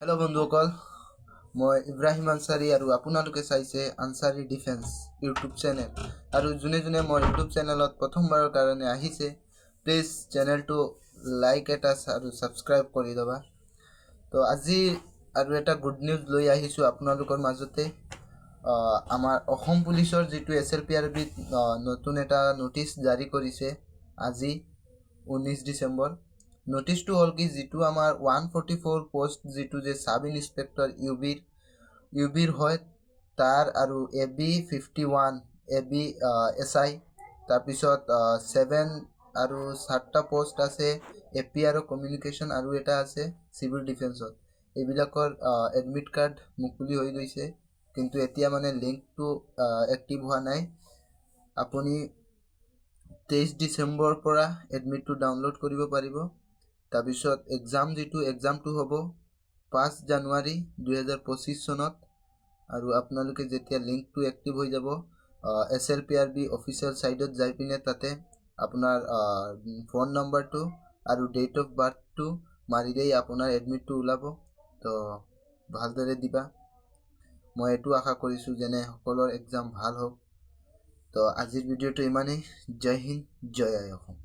Hello' বন্ধুসকল, মই ইব্ৰাহিম আনচাৰী আৰু আপোনালোকে চাইছে আনচাৰী ডিফেন্স ইউটিউব চেনেল। আৰু যোনে যোনে মোৰ ইউটিউব চেনেলত প্ৰথমবাৰৰ কাৰণে আহিছে, প্লিজ চেনেলটো লাইক এটা আৰু ছাবস্ক্ৰাইব কৰি দেবা। তো আজি আৰু এটা গুড নিউজ লৈ আহিছোঁ আপোনালোকৰ মাজতে। আমাৰ অসম পুলিচৰ যিটো SLPRB নতুন এটা নটিচ জাৰি কৰিছে আজি 19 ডিচেম্বৰ। নটিচটো হ'ল কি, যিটো আমাৰ 144 পোষ্ট যিটো যে সাব ইন্সপেক্টৰ ইউবিৰ হয় তাৰ, আৰু AB51 AB SI, তাৰপিছত 7 আৰু 7টা পোষ্ট আছে AP আৰু কমিউনিকেশ্যন, আৰু এটা আছে চিভিল ডিফেন্সত। এইবিলাকৰ এডমিট কাৰ্ড মুকলি হৈ গৈছে, কিন্তু এতিয়া মানে লিংকটো এক্টিভ হোৱা নাই। আপুনি 23 ডিচেম্বৰৰ পৰা এডমিটটো ডাউনলোড কৰিব পাৰিব। তাৰপিছত এক্সামটো হ'ব 5 জানুৱাৰী 2025 চনত। আৰু আপোনালোকে যেতিয়া লিংকটো এক্টিভ হৈ যাব, SLPRB অফিচিয়েল ছাইটত যাই পিনে তাতে আপোনাৰ ফোন নম্বৰটো আৰু ডেট অফ বাৰ্থটো মাৰিলেই আপোনাৰ এডমিটটো ওলাব। তো ভালদৰে দিবা। মই এইটো আশা কৰিছোঁ যেনে সকলোৰ এক্সাম ভাল হওক। তো আজিৰ ভিডিঅ'টো ইমানেই। জয় হিন্দ, জয় আই অসম।